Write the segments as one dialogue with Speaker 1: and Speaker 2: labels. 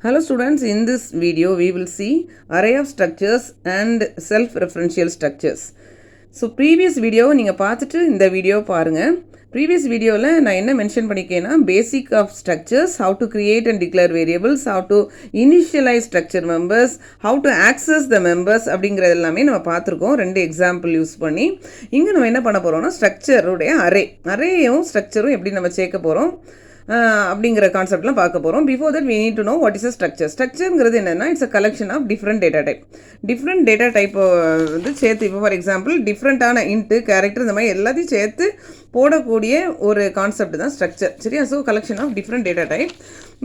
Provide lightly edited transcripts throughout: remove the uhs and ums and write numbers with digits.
Speaker 1: Hello students, in this video we will see array of structures and self-referential structures. So previous video நீங்கள் பார்த்துட்டு இந்த video பாருங்கள். Previous வீடியோவில் நான் என்ன மென்ஷன் பண்ணிக்கேன்னா basic of structures, how to create and declare variables, how to initialize structure members, how to access the members அப்படிங்கிறது எல்லாமே நம்ம பார்த்துருக்கோம் 2 எக்ஸாம்பிள் யூஸ் பண்ணி. இங்கே நம்ம என்ன பண்ண போகிறோம்னா ஸ்ட்ரக்சருடைய அரேயும் ஸ்ட்ரக்சரும் எப்படி நம்ம சேர்க்க போகிறோம் அப்படிங்கிற கான்செப்ட்லாம் பார்க்க போகிறோம். Before that we need to know what is a structure. ஸ்ட்ரக்சருங்கிறது என்னென்னா it's a collection of different data type வந்து சேர்த்து, இப்போ ஃபார் எக்ஸாம்பிள் டிஃப்ரெண்ட்டான இன்ட்டு கேரக்டர் இந்த மாதிரி எல்லாத்தையும் சேர்த்து போடக்கூடிய ஒரு கான்செப்ட் தான் ஸ்ட்ரக்சர். சரியா? So collection of different data type.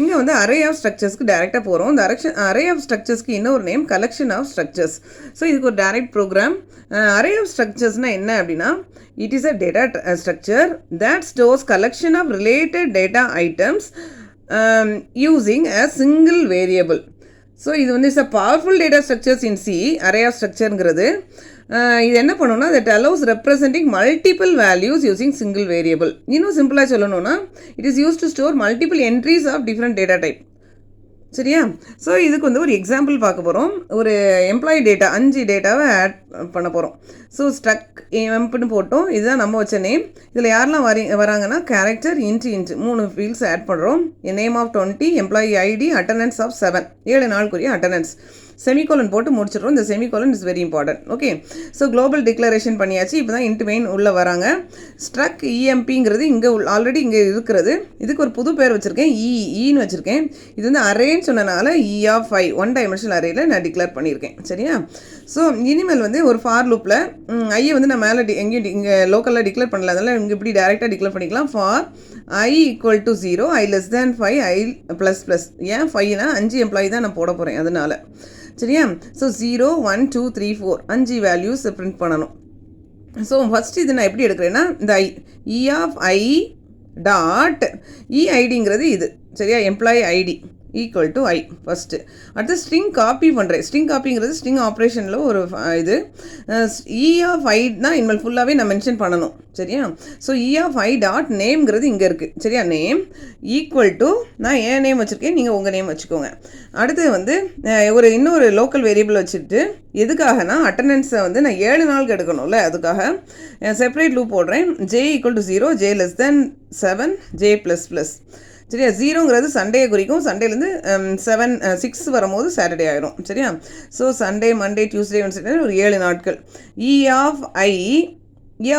Speaker 1: இங்கே வந்து அரே ஆஃப் ஸ்ட்ரக்சர்ஸ்க்கு டேரெக்டாக போகிறோம். இந்த அரே ஆஃப் ஸ்ட்ரக்சர்ஸ்க்கு இன்னொரு name collection of structures. So இதுக்கு ஒரு டைரக்ட் ப்ரோக்ராம். அரே ஆஃப் ஸ்ட்ரக்சர்ஸ்னால் என்ன அப்படின்னா, it is a data structure that stores collection of related data items using a single variable. So இது வந்து is a powerful data structures in C. array of structureங்கிறது இது என்ன பண்ணணும்னா that allows representing multiple values using single variable. இன்னும் சிம்பிளாக சொல்லணும்னா it is used to store multiple entries of different data type. சரியா? So இதுக்கு வந்து ஒரு எக்ஸாம்பிள் பார்க்க போகிறோம். ஒரு எம்ப்ளாயி டேட்டா 5 டேட்டாவை ஆட் பண்ண போகிறோம். ஸோ ஸ்ட்ரக் எம்ப்னு போட்டோம். இதுதான் நம்ம வச்ச நேம். இதில் யாரெல்லாம் வராங்கன்னா கேரக்டர், இன்ட்டு 3 ஃபீல்ட்ஸ் ஆட் பண்ணுறோம். Name of 20, employee ID, attendance of 7, 7 நாளுக்குரிய அட்டண்டன்ஸ். செமிகோலன் போட்டு முடிச்சிடுறோம். இந்த semicolon is very important. Okay, so global declaration பண்ணியாச்சு. இப்போ தான் இன்ட்டு மெயின் உள்ளே வராங்க. ஸ்ட்ரக் இஎம்பிங்கிறது இங்கே ஆல்ரெடி இங்கே இருக்கிறது. இதுக்கு ஒரு புது பேர் வச்சுருக்கேன், இன்னு வச்சுருக்கேன். இது வந்து அரேன்னு சொன்னனால ஆஃப் 5 1 டைமென்ஷனல் அரேயில் நான் டிக்ளேர் பண்ணியிருக்கேன். சரியா? ஸோ இனிமேல் வந்து ஒரு ஃபார் லூப்பில் ஐயை வந்து நான் மேலே எங்கேயும் இங்கே லோக்கலில் டிக்ளேர் பண்ணல, அதனால் இங்கே இப்படி டேரெக்டாக டிக்ளேர் பண்ணிக்கலாம். For I equal to 0, I less than 5, I plus plus. ஏன் 5னா 5 எம்ப்ளாயி தான் நான் போட போகிறேன், அதனால். சரியா? ஸோ 0 1 2 3 4 5 வேல்யூஸ் பிரிண்ட் பண்ணணும். ஸோ ஃபஸ்ட்டு இது நான் எப்படி எடுக்கிறேன்னா இந்த இ ஆஃப் ஐ டாட் இஐடிங்கிறது இது. சரியா? Employee ID equal to I first. அடுத்து ஸ்ட்ரிங் காப்பி பண்ணுறேன். ஸ்ட்ரிங் காப்பிங்கிறது ஸ்ட்ரிங் ஆப்ரேஷனில் ஒரு இது. இ ஆஃப் ஐ தான் இனிமேல் ஃபுல்லாகவே நான் மென்ஷன் பண்ணணும். சரியா? So e of i dot நேம்ங்கிறது இங்கே இருக்குது. சரியா? நேம் ஈக்குவல் டு நான் ஏன் நேம் வச்சுருக்கேன், நீங்கள் உங்கள் நேம் வச்சுக்கோங்க. அடுத்து வந்து இன்னொரு லோக்கல் வேரியபிள் வச்சுட்டு எதுக்காகனா அட்டண்டன்ஸை வந்து நான் 7 நாளுக்கு எடுக்கணும்ல, அதுக்காக செப்பரேட் லூப் போடுறேன். J equal to 0, J less than 7, J plus plus. சரியா? 0ங்கிறது சண்டே குறிக்கும். சண்டேலேருந்து 6 வரும்போது சாட்டர்டே ஆயிரும். சரியா? So Sunday, Monday, Tuesday, Wednesday ஒரு 7 நாட்கள். இ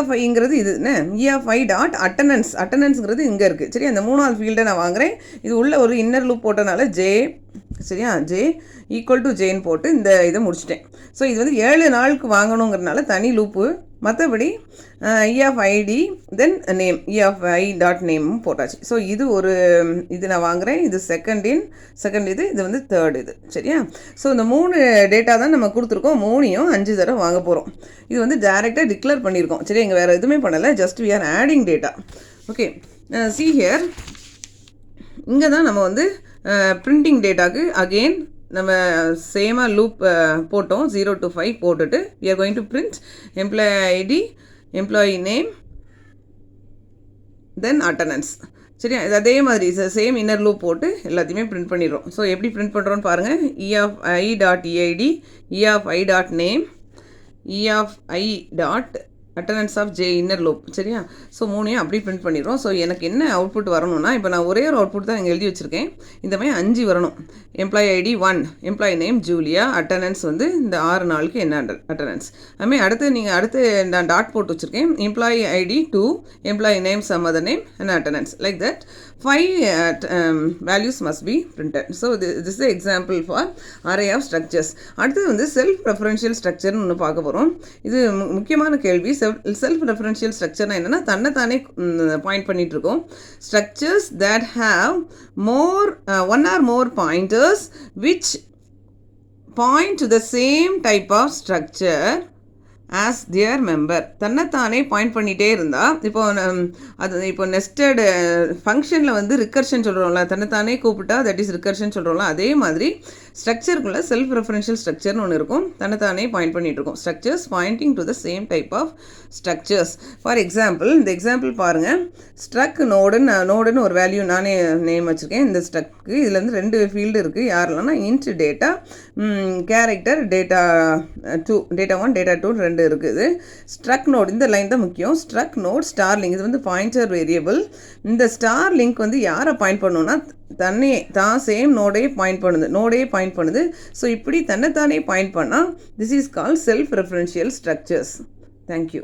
Speaker 1: ஆஃப் ஐங்கிறது இது என்ன, இ ஆஃப் ஐ டாட் அட்டண்டன்ஸுங்கிறது இங்கே இருக்குது. சரியா? இந்த 3வது ஃபீல்டை நான் வாங்குகிறேன். இது உள்ள ஒரு இன்னர் லூப் போட்டனால ஜே, சரியா, ஜே ஈக்குவல் டு ஜேன்னு போட்டு இந்த இதை முடிச்சிட்டேன். ஸோ இது வந்து 7 நாளுக்கு வாங்கணுங்கிறதுனால தனி லூப்பு. மற்றபடி e of ID then name, e of i dot நேமும் போட்டாச்சு. ஸோ இது ஒரு இது நான் வாங்குகிறேன். இது செகண்ட் இது வந்து தேர்ட் இது. சரியா? ஸோ இந்த 3 டேட்டா தான் நம்ம கொடுத்துருக்கோம். 3ஐயும் 5 தடவை வாங்க போகிறோம். இது வந்து டேரெக்டாக டிக்ளேர் பண்ணியிருக்கோம். சரி, இங்கே வேறு எதுவுமே பண்ணலை, just we are adding data. Okay, see here. இங்கே தான் நம்ம வந்து பிரிண்டிங் டேட்டாக்கு அகெயின் நம்ம சேமாக லூப் போட்டோம். 0 to 5 போட்டுட்டு we are going to print employee ID, employee name, then attendance. சரியா? இது அதே மாதிரி சேம் இன்னர் லூப் போட்டு எல்லாத்தையுமே பிரிண்ட் பண்ணிடுறோம். ஸோ எப்படி பிரிண்ட் பண்ணுறோன்னு பாருங்கள். E of i dot EID, e of i dot name, e of i dot attendance of j inner loop. சரியா? ஸோ 3ஐயும் அப்படி பிரிண்ட் பண்ணிடுறோம். ஸோ எனக்கு என்ன அவுட்புட் வரணும்னா, இப்போ நான் ஒரே ஒரு அவுட்புட் தான் இங்கே எழுதி வச்சுருக்கேன். இந்த மாதிரி 5 வரணும். Employee ID 1, employee name Julia, attendance வந்து இந்த 6 நாளுக்கு என்ன அட்டண்டன்ஸ். அதுமாதிரி அடுத்து நான் டாட் போட்டு வச்சுருக்கேன். Employee ID 2, employee name some other name and attendance. Like that 5 values must be printed. So this is the example for array of structures. அடுத்து வந்து செல்ஃப் ரெஃபரன்ஷியல் ஸ்ட்ரக்சர்னு ஒன்று பார்க்க போகிறோம். இது முக்கியமான கேள்வி. செல்ஃப் ரெஃபரன்ஷியல் ஸ்ட்ரக்சர்னா என்னென்னா தன்னைத்தானே பாயிண்ட் பண்ணிட்டு இருக்கோம். Structures that have one or more pointers which point to the same type of structure as their member. தன்னைத்தானே பாயிண்ட் பண்ணிகிட்டே இருந்தால் இப்போ நெஸ்டட் ஃபங்க்ஷனில் வந்து ரிகர்ஷன் சொல்கிறோம்ல, தன்னைத்தானே கூப்பிட்டா தட் இஸ் ரிகர்ஷன் சொல்கிறோம்ல, அதே மாதிரி ஸ்ட்ரக்சருக்குள்ளே செல்ஃப் ரெஃபரன்ஷியல் ஸ்ட்ரக்சர்னு ஒன்று இருக்கும். தன்னைத்தானே பாயிண்ட் பண்ணிகிட்டு இருக்கும். Structures pointing to the same type of structures. For example, இந்த எக்ஸாம்பிள் பாருங்கள். ஸ்ட்ரக் நோடுன்னு ஒரு வேல்யூ நானே நேம் வச்சுருக்கேன். இந்த ஸ்ட்ரக்கு இதில் வந்து 2 ஃபீல்டு இருக்குது. யாரெல்லாம்னா int data, character data 2, data 1 data 2 2 இருக்குது. ஸ்ட்ரக் நோட், இந்த லைன் தான் முக்கியம். ஸ்ட்ரக் நோட் ஸ்டார் லிங்க், இது வந்து பாயிண்டர் வேரியபிள். இந்த ஸ்டார் லிங்க் வந்து யாரை பாயிண்ட் பண்ணணும்னா தான் சேம் நோடையே பாயிண்ட் பண்ணுது. ஸோ இப்படி தன்னைத்தானே பாயிண்ட் பண்ணால் this is called self referential structures. Thank you.